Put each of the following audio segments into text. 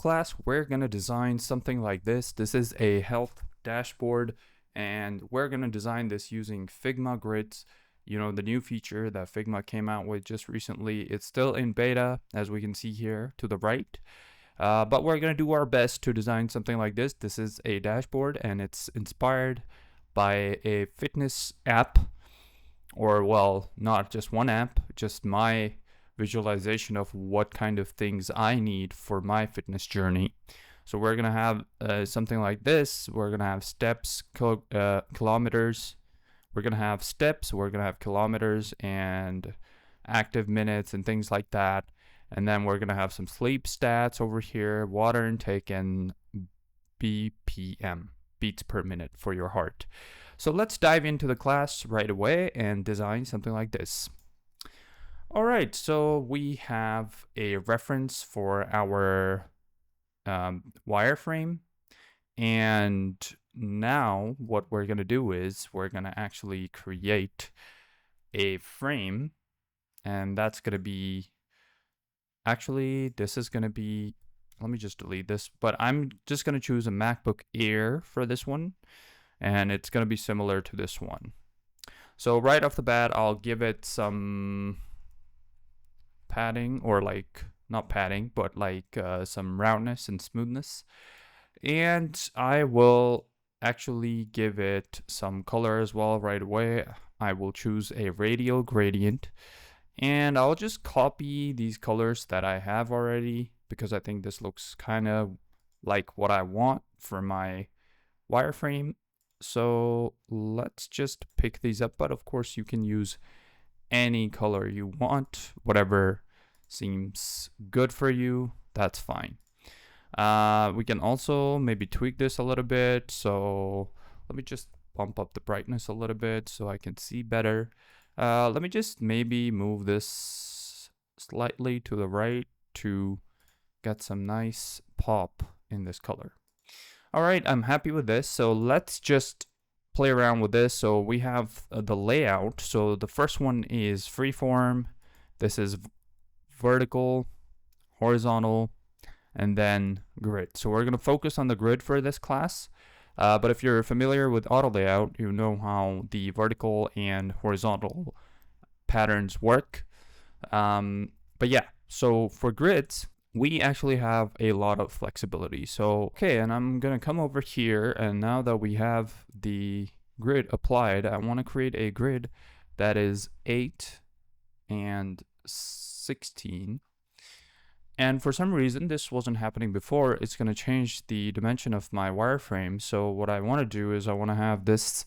class, we're going to design something like this. This is a health dashboard, and we're going to design this using Figma grids. You know, the new feature that Figma came out with just recently. It's still in beta, as we can see here to the right. But we're going to do our best to design something like this. This is a dashboard, and it's inspired by a fitness app, or well, not just one app, just my visualization of what kind of things I need for my fitness journey. So we're going to have something like this. We're going to have steps, kilometers. We're going to have steps, we're going to have kilometers and active minutes and things like that. And then we're going to have some sleep stats over here, water intake, and BPM, beats per minute for your heart. So let's dive into the class right away and design something like this. All right, so we have a reference for our wireframe. And now what we're going to do is we're going to actually create a frame. And that's going to be, actually, this is going to be, let me just delete this. But I'm just going to choose a MacBook Air for this one. And it's going to be similar to this one. So right off the bat, I'll give it some padding, or like, not padding, but like some roundness and smoothness. And I will actually give it some color as well right away. I will choose a radial gradient. And I'll just copy these colors that I have already, because I think this looks kind of like what I want for my wireframe. So let's just pick these up, but of course you can use any color you want, whatever seems good for you, that's fine. We can also maybe tweak this a little bit. So let me just bump up the brightness a little bit so I can see better. Let me just maybe move this slightly to the right to get some nice pop in this color. All right, I'm happy with this. So let's just play around with this. So we have the layout. So the first one is freeform. This is vertical, horizontal, and then grid. So we're going to focus on the grid for this class. But if you're familiar with auto layout, you know how the vertical and horizontal patterns work. But yeah, so for grids, we actually have a lot of flexibility. So, okay, and I'm going to come over here, and now that we have the grid applied, I want to create a grid that is 8 and 16. And for some reason, this wasn't happening before. It's going to change the dimension of my wireframe. So what I want to do is I want to have this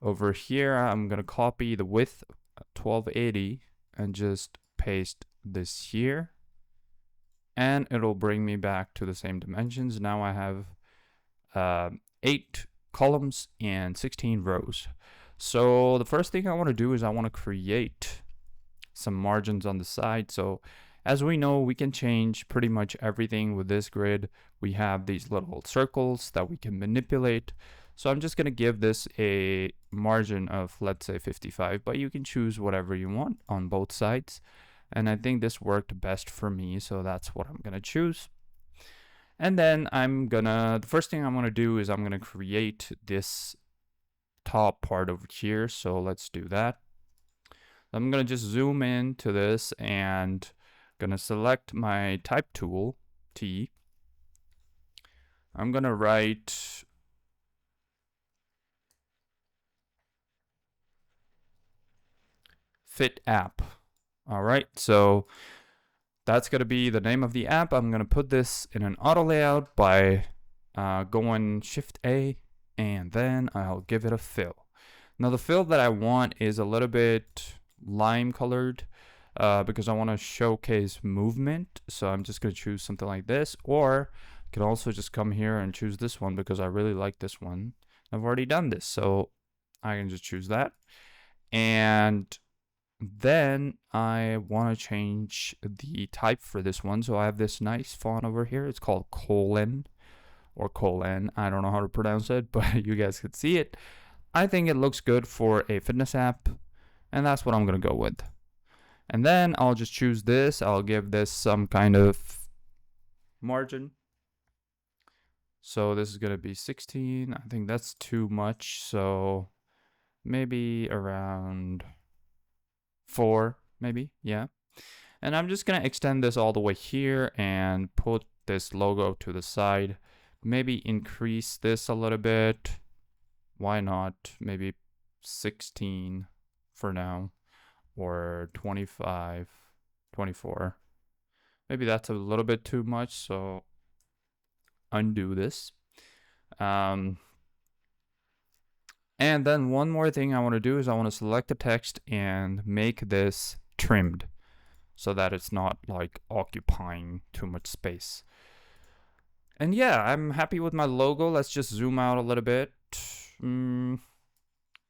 over here. I'm going to copy the width 1280 and just paste this here. And it'll bring me back to the same dimensions. Now I have 8 columns and 16 rows. So the first thing I want to do is I want to create some margins on the side. So as we know, we can change pretty much everything with this grid. We have these little circles that we can manipulate. So I'm just going to give this a margin of, let's say, 55, but you can choose whatever you want on both sides. And I think this worked best for me, so that's what I'm going to choose. And then the first thing I'm going to do is I'm going to create this top part over here. So let's do that. I'm going to just zoom in to this and going to select my type tool, T. I'm going to write fit app. All right, so that's going to be the name of the app. I'm going to put this in an auto layout by going Shift A, and then I'll give it a fill. Now the fill that I want is a little bit lime colored because I want to showcase movement. So I'm just going to choose something like this, or I can also just come here and choose this one because I really like this one. I've already done this, so I can just choose that. And then I want to change the type for this one. So I have this nice font over here. It's called colon or colon. I don't know how to pronounce it, but you guys could see it. I think it looks good for a fitness app, and that's what I'm going to go with. And then I'll just choose this. I'll give this some kind of margin. So this is gonna be 16. I think that's too much. So maybe around 4, maybe, yeah. And I'm just gonna extend this all the way here and put this logo to the side. Maybe increase this a little bit. Why not? Maybe 16 for now, or 25, 24. Maybe that's a little bit too much, so undo this. And then one more thing I want to do is I want to select the text and make this trimmed so that it's not like occupying too much space. And yeah, I'm happy with my logo. Let's just zoom out a little bit.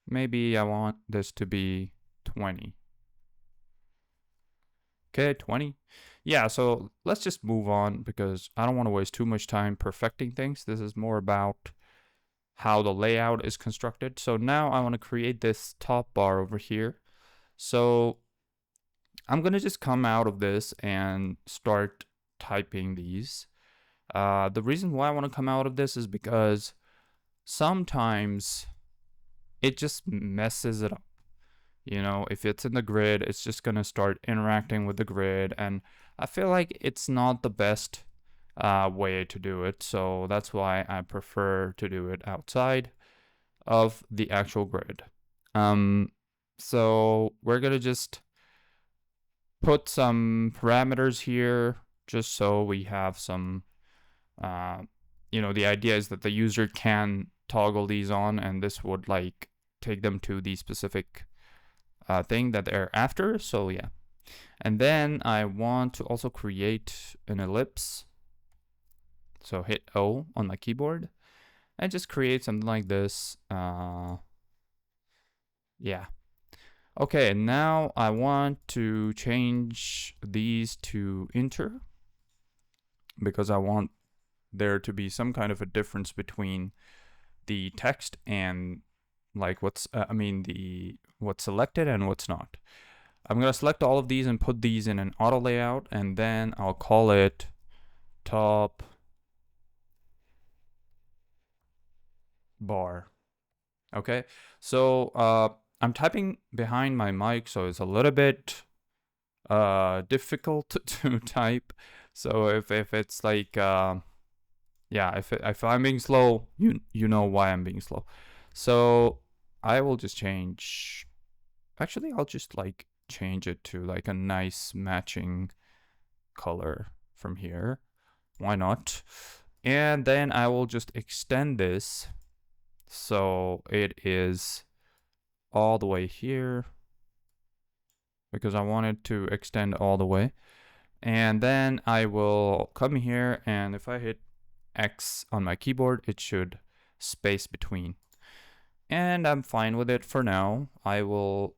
Maybe I want this to be 20. Okay, 20. Yeah, so let's just move on because I don't want to waste too much time perfecting things. This is more about how the layout is constructed. So now I want to create this top bar over here. So I'm going to just come out of this and start typing these. The reason why I want to come out of this is because sometimes it just messes it up. You know, if it's in the grid, it's just going to start interacting with the grid. And I feel like it's not the best way to do it. So that's why I prefer to do it outside of the actual grid. So we're going to just put some parameters here just so we have some, the idea is that the user can toggle these on, and this would like take them to the specific thing that they're after. So yeah. And then I want to also create an ellipse. So hit O on my keyboard and just create something like this. Yeah. Okay, now I want to change these to integer because I want there to be some kind of a difference between the text and like what's selected and what's not. I'm gonna select all of these and put these in an auto layout, and then I'll call it top bar. Okay, so I'm typing behind my mic, so it's a little bit difficult to type. So if it's like if I'm being slow, you know why I'm being slow. So I will just change. Actually, I'll just like change it to like a nice matching color from here. Why not? And then I will just extend this so it is all the way here because I want it to extend all the way. And then I will come here, and if I hit X on my keyboard, it should space between. And I'm fine with it for now. I will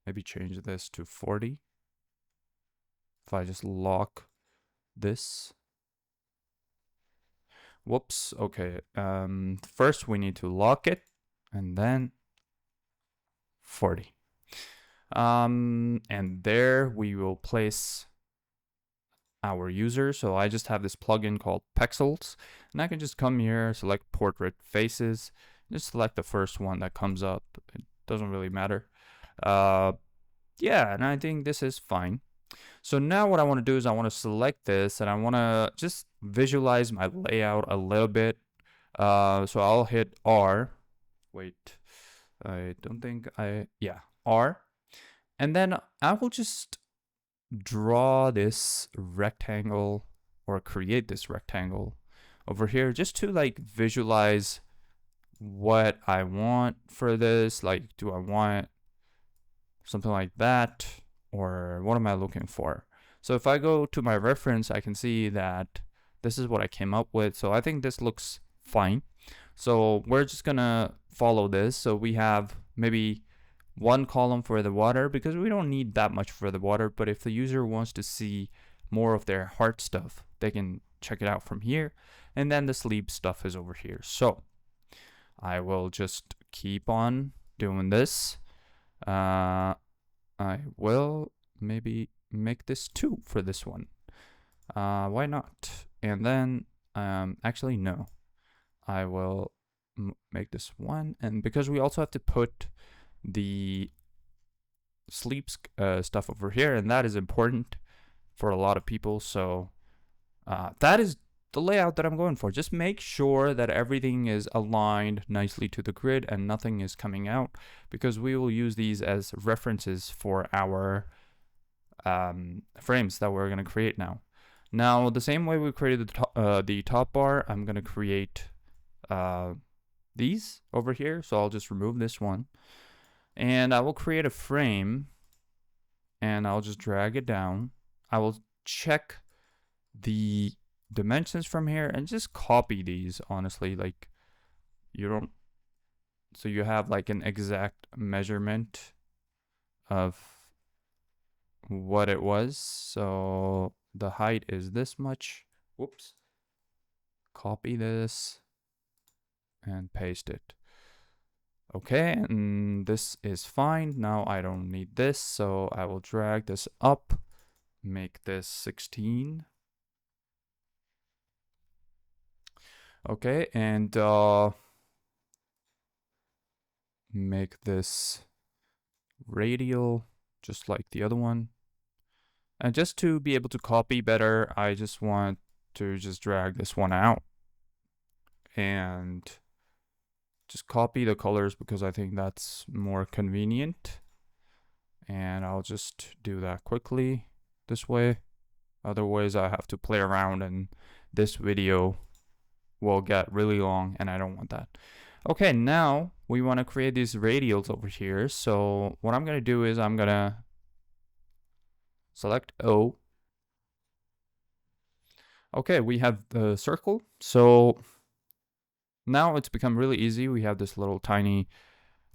maybe change this to 40. If I just lock this. Whoops, okay. First we need to lock it, and then 40. And there we will place our user. So I just have this plugin called Pexels, and I can just come here, select portrait faces, just select the first one that comes up. It doesn't really matter. Yeah, and I think this is fine. So now what I want to do is I want to select this, and I want to just visualize my layout a little bit. So I'll hit R. Wait, I don't think R. And then I will just draw this rectangle or create this rectangle over here just to like visualize what I want for this. Like, do I want something like that, or what am I looking for? So if I go to my reference, I can see that this is what I came up with. So I think this looks fine. So we're just gonna follow this. So we have maybe one column for the water because we don't need that much for the water, but if the user wants to see more of their heart stuff, they can check it out from here. And then the sleep stuff is over here. So I will just keep on doing this. I will maybe make this 2 for this one. Why not? And then, actually, no. I will make this one. And because we also have to put the sleep stuff over here, and that is important for a lot of people. So that is the layout that I'm going for. Just make sure that everything is aligned nicely to the grid and nothing is coming out, because we will use these as references for our frames that we're going to create now. Now, the same way we created the top bar, I'm going to create these over here. So I'll just remove this one. And I will create a frame. And I'll just drag it down. I will check the dimensions from here and just copy these, honestly. Like, you don't... So you have like an exact measurement of what it was. So the height is this much. Whoops. Copy this and paste it. Okay, and this is fine. Now I don't need this, so I will drag this up, make this 16. Okay, and make this radial, just like the other one. And just to be able to copy better, I just want to just drag this one out and just copy the colors because I think that's more convenient. And I'll just do that quickly this way. Otherwise, I have to play around and this video will get really long and I don't want that. Okay, now we want to create these radials over here. So what I'm going to do is I'm going to select O. Okay, we have the circle. So now it's become really easy. We have this little tiny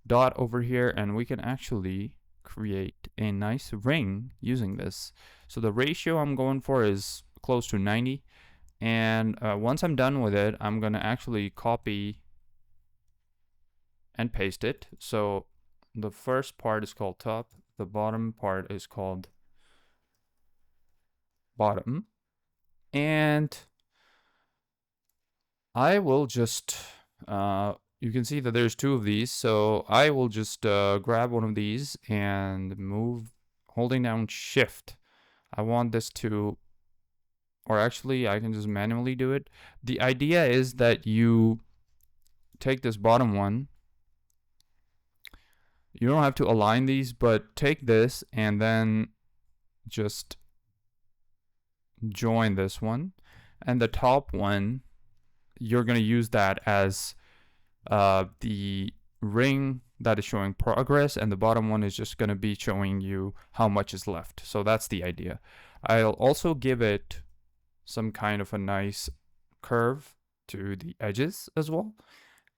dot over here and we can actually create a nice ring using this. So the ratio I'm going for is close to 90. And once I'm done with it, I'm going to actually copy and paste it. So the first part is called top. The bottom part is called bottom. And I will just, you can see that there's two of these. So I will just grab one of these and move, holding down shift. I want this to, or actually I can just manually do it. The idea is that you take this bottom one. You don't have to align these, but take this and then just join this one. And the top one, you're going to use that as the ring that is showing progress, and the bottom one is just going to be showing you how much is left. So that's the idea. I'll also give it some kind of a nice curve to the edges as well.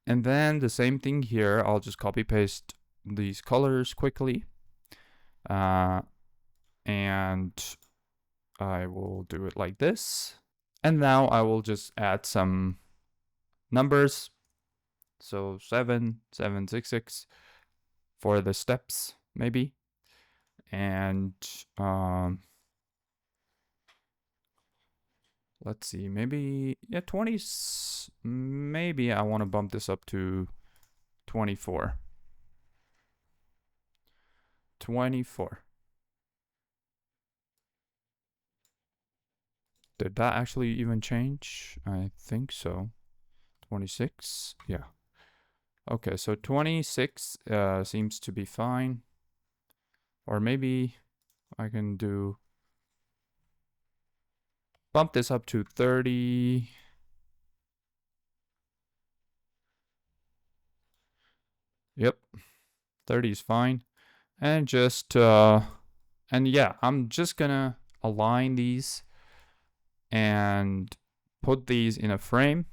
And then the same thing here, I'll just copy paste these colors quickly. And I will do it like this. And now I will just add some numbers. So 7, 7, 6, 6 for the steps, maybe. And let's see, maybe, yeah, 20, maybe I want to bump this up to 24. 24. Did that actually even change? I think so. 26, yeah. Okay, so 26 seems to be fine. Or maybe I can bump this up to 30. Yep, 30 is fine. And just, and yeah, I'm just gonna align these and put these in a frame.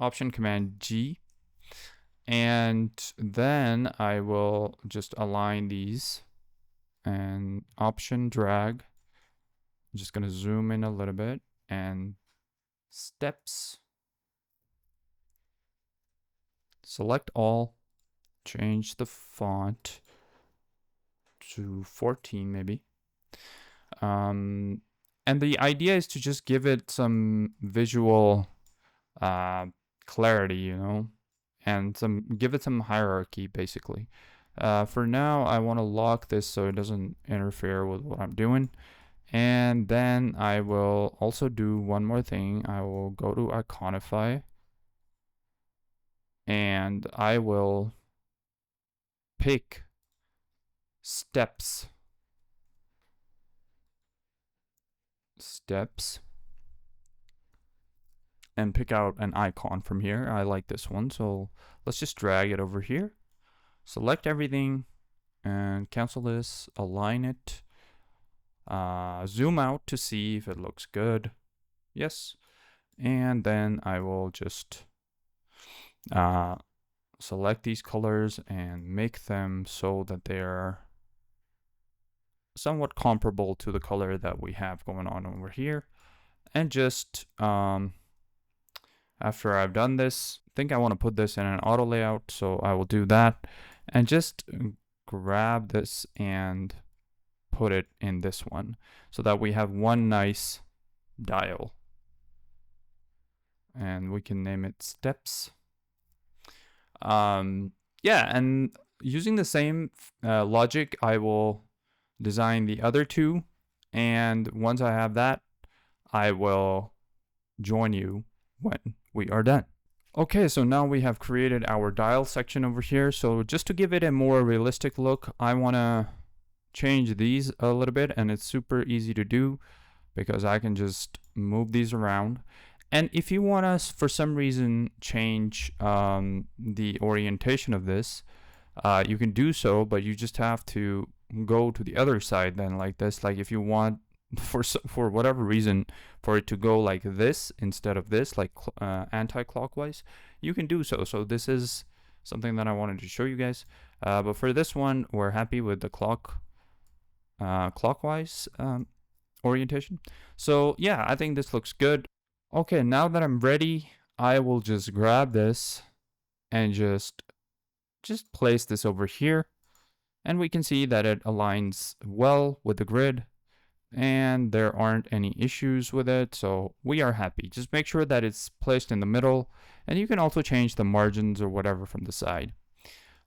Option Command G. And then I will just align these and Option Drag. I'm just gonna zoom in a little bit and steps. Select all, change the font to 14 maybe. And the idea is to just give it some visual clarity, you know, and give it some hierarchy basically. For now, I want to lock this so it doesn't interfere with what I'm doing. And then I will also do one more thing. I will go to Iconify and I will pick steps. And pick out an icon from here. I like this one, so let's just drag it over here. Select everything and cancel this, align it, zoom out to see if it looks good. Yes. And then I will just select these colors and make them so that they're somewhat comparable to the color that we have going on over here. And just after I've done this, I think I want to put this in an auto layout, so I will do that and just grab this and put it in this one so that we have one nice dial. And we can name it steps. Yeah, and using the same logic, I will design the other two. And once I have that, I will join you when we are done. Okay, so now we have created our dial section over here. So just to give it a more realistic look, I want to change these a little bit, and it's super easy to do because I can just move these around. And if you want us for some reason change the orientation of this, you can do so, but you just have to go to the other side then like this. Like if you want for whatever reason for it to go like this instead of this, like anti-clockwise, you can do so. So this is something that I wanted to show you guys. But for this one, we're happy with the clockwise orientation. So yeah, I think this looks good. Okay, now that I'm ready, I will just grab this and just place this over here. And we can see that it aligns well with the grid and there aren't any issues with it. So we are happy. Just make sure that it's placed in the middle, and you can also change the margins or whatever from the side.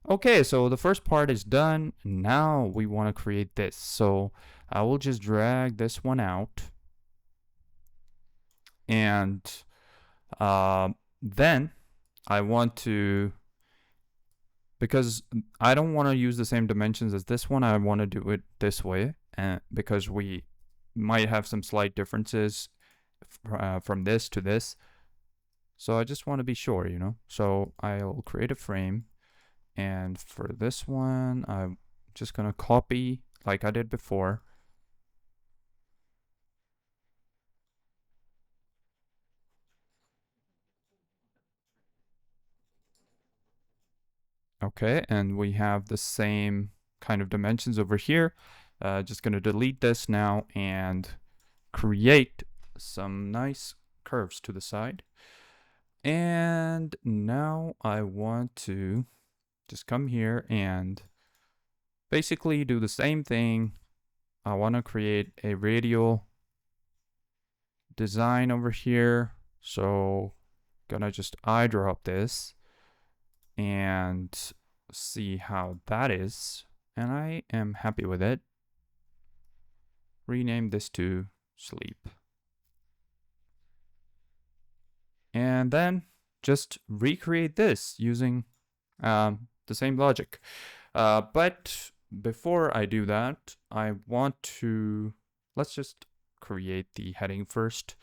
Okay, so the first part is done. Now we want to create this. So I will just drag this one out. And then I want to, because I don't want to use the same dimensions as this one, I want to do it this way, and because we might have some slight differences from this to this. So I just want to be sure, you know. So I'll create a frame, and for this one, I'm just going to copy like I did before. Okay, and we have the same kind of dimensions over here. Just going to delete this now and create some nice curves to the side. And now I want to just come here and basically do the same thing. I want to create a radial design over here. So gonna just eye drop this and see how that is. And I am happy with it. Rename this to sleep. And then just recreate this using the same logic. But before I do that, I want to, let's just create the heading first.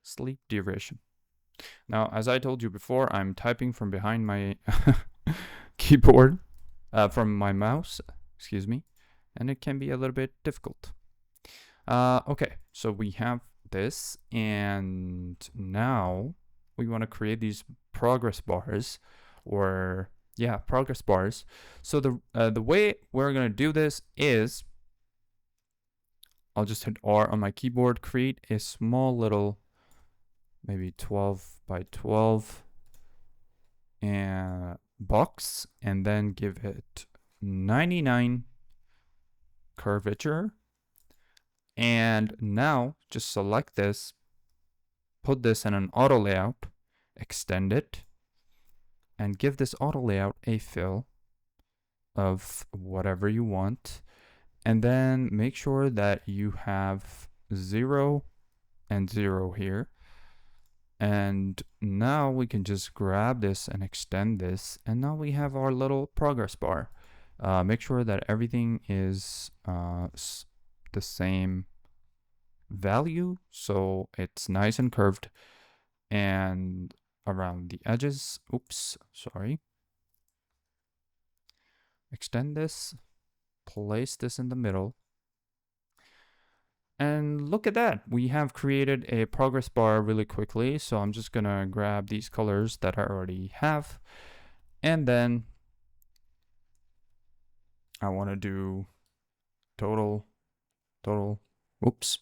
Sleep duration. Now, as I told you before, I'm typing from behind my keyboard, from my mouse, excuse me, and it can be a little bit difficult. Okay, so we have this, and now we want to create these progress bars, or yeah, progress bars. So the way we're gonna do this is, I'll just hit R on my keyboard, create a small little, maybe 12 by 12 and box, and then give it 99 curvature. And now just select this, put this in an auto layout, extend it, and give this auto layout a fill of whatever you want. And then make sure that you have 0 and 0 here. And now we can just grab this and extend this. And now we have our little progress bar. Make sure that everything is the same value, so it's nice and curved. And around the edges, oops, sorry. Extend this, place this in the middle. And look at that, we have created a progress bar really quickly. So I'm just gonna grab these colors that I already have. And then I wanna do total, oops.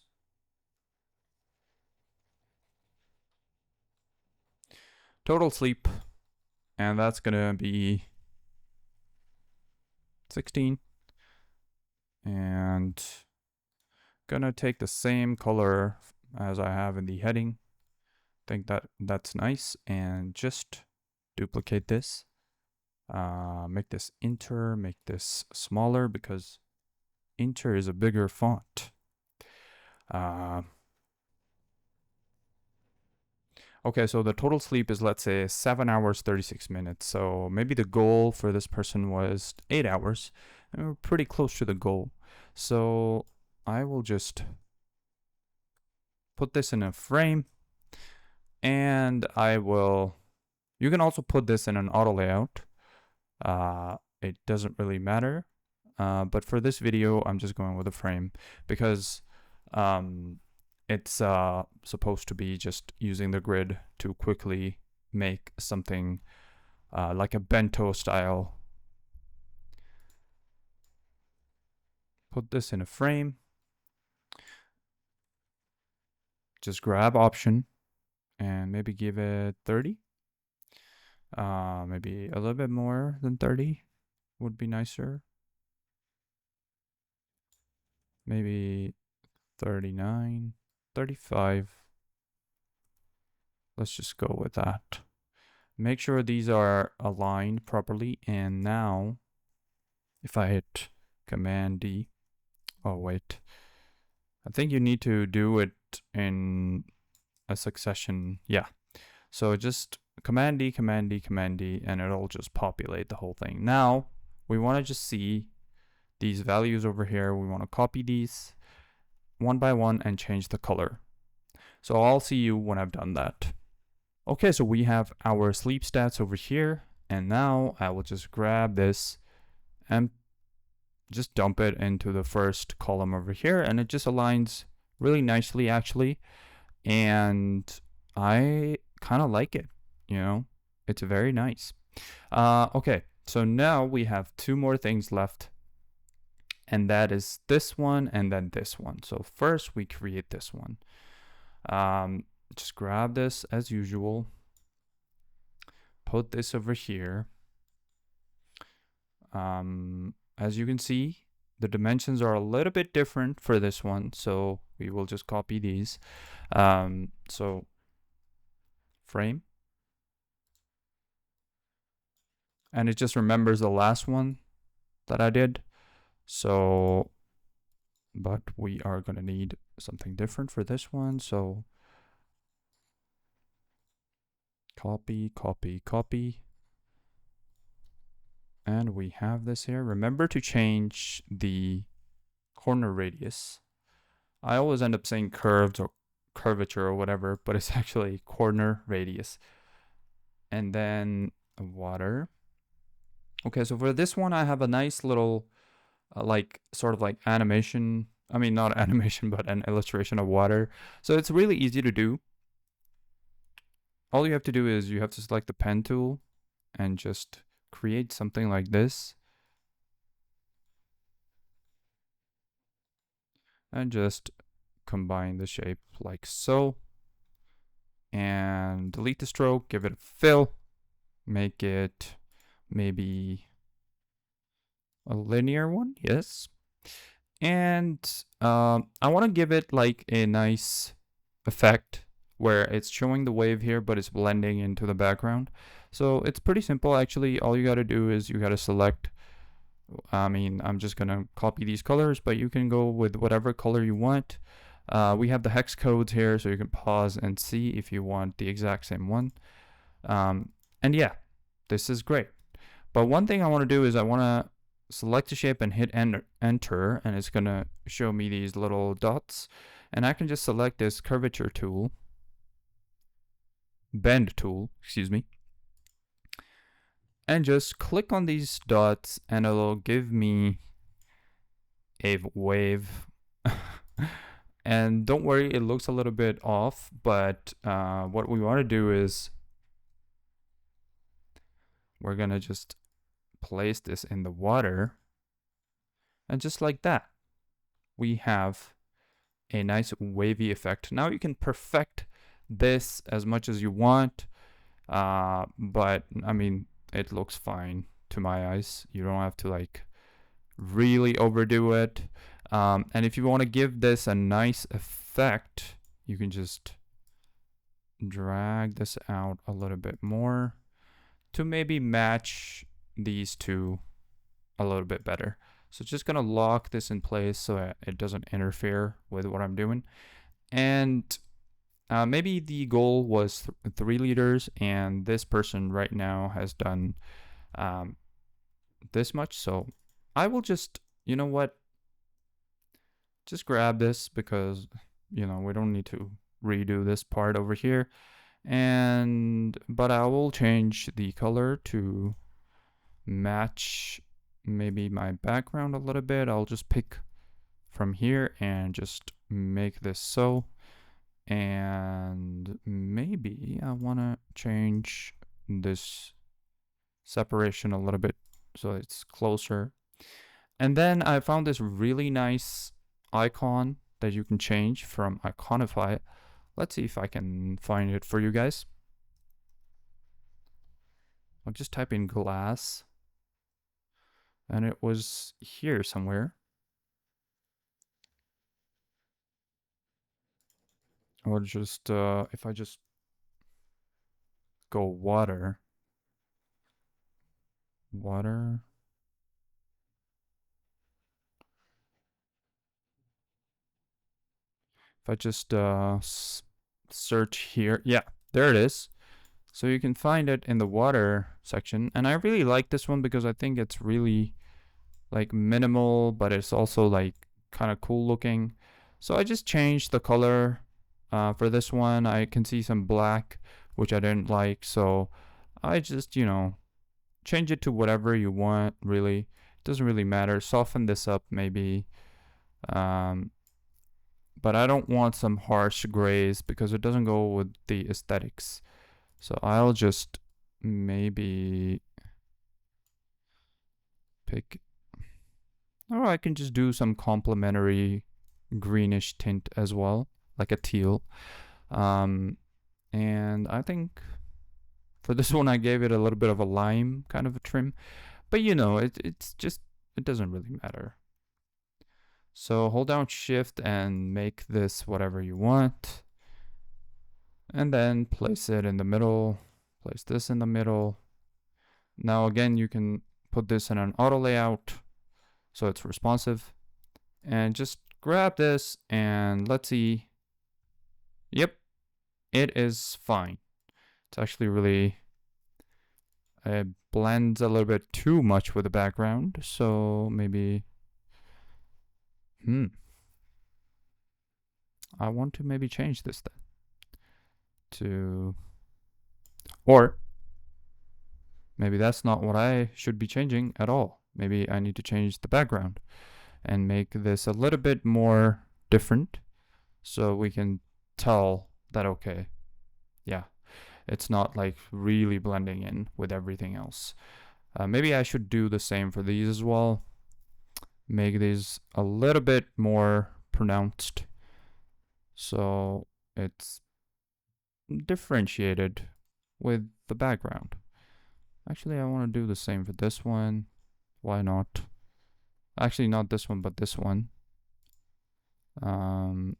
Total sleep, and that's gonna be 16. And gonna take the same color as I have in the heading. Think that's nice, and just duplicate this. Make this Inter, make this smaller because Inter is a bigger font. Okay, so the total sleep is, let's say, 7 hours, 36 minutes. So maybe the goal for this person was 8 hours. And we're pretty close to the goal. So I will just put this in a frame. And you can also put this in an auto layout. It doesn't really matter. But for this video, I'm just going with a frame because it's supposed to be just using the grid to quickly make something like a bento style. Put this in a frame. Just grab option and maybe give it 30. Maybe a little bit more than 30 would be nicer. Maybe 39, 35. Let's just go with that. Make sure these are aligned properly. And now if I hit Command D, oh wait, I think you need to do it in a succession. Yeah. So just Command D, Command D, Command D, and it'll just populate the whole thing. Now we want to just see these values over here. We want to copy these one by one and change the color. So I'll see you when I've done that. Okay, so we have our sleep stats over here. And now I will just grab this and just dump it into the first column over here. And it just aligns really nicely, actually. And I kind of like it, you know, it's very nice. Okay, so now we have 2 more things left. And that is this one and then this one. So first we create this one. Just grab this as usual. Put this over here. As you can see, the dimensions are a little bit different for this one. So we will just copy these. So frame. And it just remembers the last one that I did. So, but we are going to need something different for this one. So copy, copy, copy. And we have this here. Remember to change the corner radius. I always end up saying curved or curvature or whatever, but it's actually corner radius. And then water. Okay, so for this one, I have a nice little like sort of like animation. I mean, not animation, but an illustration of water. So it's really easy to do. All you have to do is you have to select the pen tool and just create something like this. And just combine the shape like so. And delete the stroke, give it a fill. Make it maybe a linear one, yes. And I want to give it like a nice effect where it's showing the wave here, but it's blending into the background. So it's pretty simple actually. All you got to do is you got to select, I mean, I'm just going to copy these colors, but you can go with whatever color you want. We have the hex codes here, so you can pause and see if you want the exact same one. And yeah, this is great. But one thing I want to do is I want to select the shape and hit enter, and it's going to show me these little dots. And I can just select this curvature tool, bend tool, excuse me, and just click on these dots, and it'll give me a wave. And don't worry, it looks a little bit off, but what we want to do is we're going to just place this in the water, and just like that, we have a nice wavy effect. Now you can perfect this as much as you want, but I mean, it looks fine to my eyes. You don't have to like really overdo it. And if you want to give this a nice effect, you can just drag this out a little bit more to maybe match these two a little bit better. So just gonna lock this in place so it doesn't interfere with what I'm doing. And maybe the goal was 3 liters, and this person right now has done this much. So I will just, you know what, just grab this because, you know, we don't need to redo this part over here. But I will change the color to match maybe my background a little bit. I'll just pick from here and just make this so. And maybe I want to change this separation a little bit so it's closer. And then I found this really nice icon that you can change from Iconify. Let's see if I can find it for you guys. I'll just type in glass, and it was here somewhere. Or just, if I just go water. If I just search here, yeah, there it is. So you can find it in the water section. And I really like this one because I think it's really like minimal, but it's also like kind of cool looking. So I just changed the color for this one. I can see some black, which I didn't like. So I just, you know, change it to whatever you want, really. It doesn't really matter. Soften this up maybe. But I don't want some harsh grays because it doesn't go with the aesthetics. So I'll just maybe pick, or I can just do some complementary greenish tint as well, like a teal. And I think for this one I gave it a little bit of a lime kind of a trim, but you know, it's just, it doesn't really matter. So hold down shift and make this whatever you want. And then place it in the middle, place this in the middle. Now again, you can put this in an auto layout so it's responsive. And just grab this and let's see. Yep, it is fine. It's actually really, it blends a little bit too much with the background. So maybe, I want to maybe change this then to, or maybe that's not what I should be changing at all. Maybe I need to change the background and make this a little bit more different so we can tell that, okay, yeah, it's not like really blending in with everything else. Maybe I should do the same for these as well. Make these a little bit more pronounced so it's differentiated with the background. Actually, I want to do the same for this one. Why not? Actually, not this one, but this one. Um,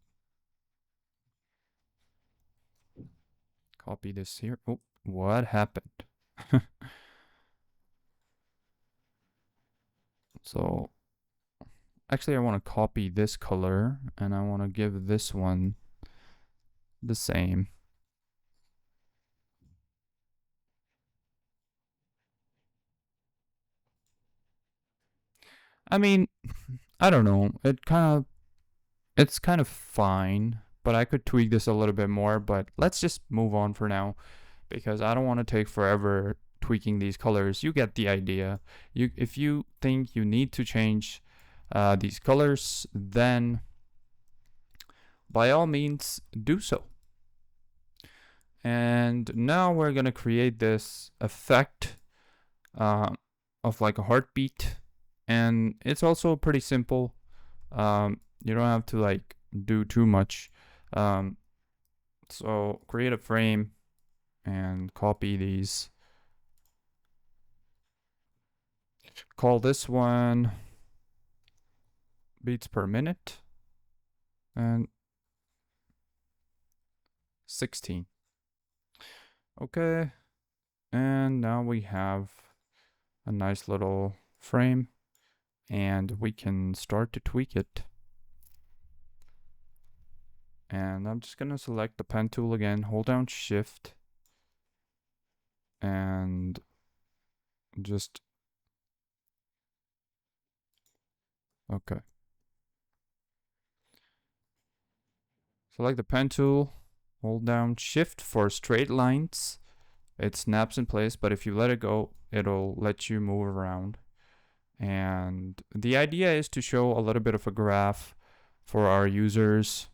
Copy this here. Oh, what happened? So actually I want to copy this color and I want to give this one the same. I mean, I don't know. It's kind of fine, but I could tweak this a little bit more, but let's just move on for now because I don't want to take forever tweaking these colors. You get the idea. If you think you need to change these colors, then by all means do so. And now we're gonna create this effect uh, of like a heartbeat, and it's also pretty simple. You don't have to like do too much. Um, so create a frame and copy these. Call this one beats per minute and 16. Okay, and now we have a nice little frame and we can start to tweak it. And I'm just gonna select the pen tool again, hold down shift and just, okay. Select the pen tool, hold down shift for straight lines. It snaps in place, but if you let it go, it'll let you move around. And the idea is to show a little bit of a graph for our users.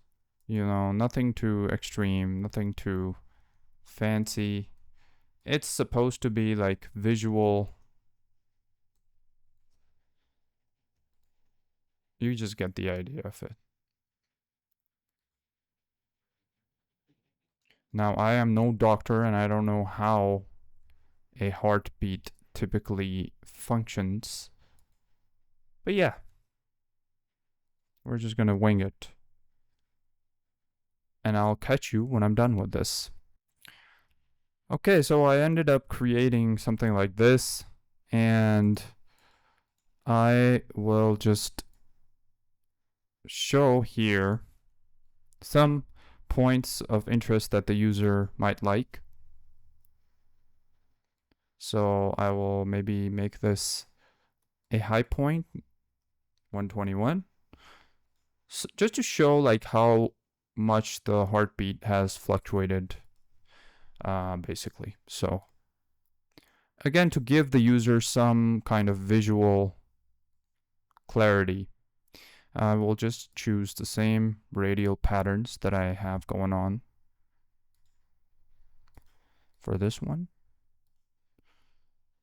You know, nothing too extreme, nothing too fancy. It's supposed to be like visual. You just get the idea of it. Now, I am no doctor and I don't know how a heartbeat typically functions. But yeah, we're just gonna wing it. And I'll catch you when I'm done with this. Okay, so I ended up creating something like this, and I will just show here some points of interest that the user might like. So I will maybe make this a high point, 121, so just to show like how much the heartbeat has fluctuated, basically. So again, to give the user some kind of visual clarity, I will just choose the same radial patterns that I have going on for this one.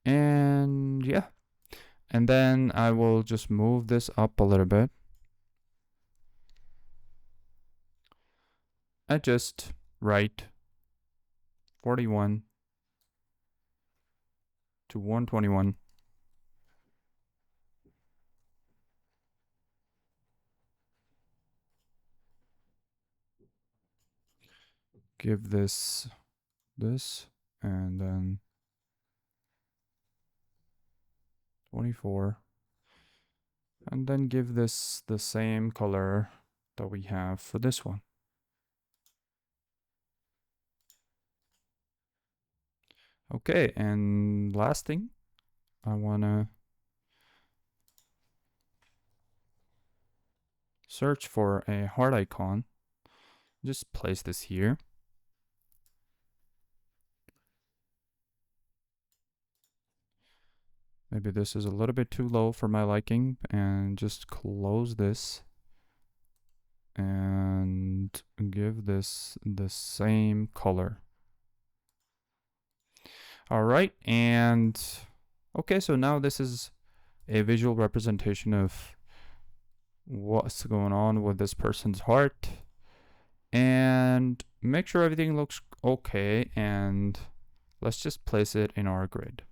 And yeah, and then I will just move this up a little bit. Adjust right 41 to 121. Give this, and then 24. And then give this the same color that we have for this one. Okay, and last thing, I wanna search for a heart icon. Just place this here. Maybe this is a little bit too low for my liking, and just close this and give this the same color. All right, and okay, so now this is a visual representation of what's going on with this person's heart. And make sure everything looks okay, and let's just place it in our grid.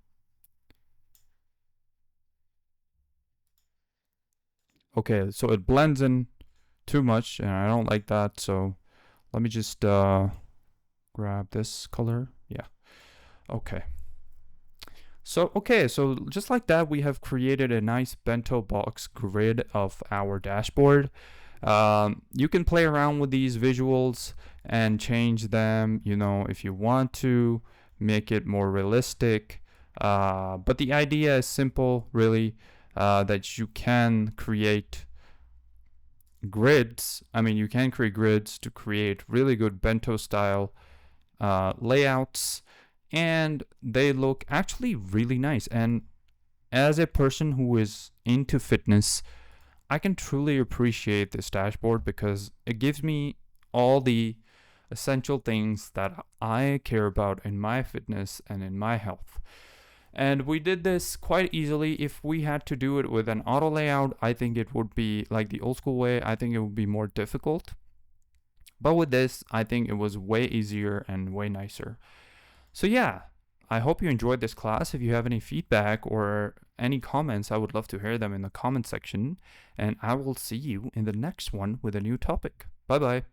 Okay, so it blends in too much, and I don't like that. So let me just grab this color. Yeah. Okay. So just like that, we have created a nice bento box grid of our dashboard. You can play around with these visuals and change them, if you want to make it more realistic. But the idea is simple, really, that you can create grids. I mean, you can create grids to create really good bento style layouts, and they look actually really nice. And as a person who is into fitness, I can truly appreciate this dashboard because it gives me all the essential things that I care about in my fitness and in my health. And we did this quite easily. If we had to do it with an auto layout, I think it would be like the old school way. I think it would be more difficult. But with this, I think it was way easier and way nicer. So yeah, I hope you enjoyed this class. If you have any feedback or any comments, I would love to hear them in the comment section. And I will see you in the next one with a new topic. Bye bye.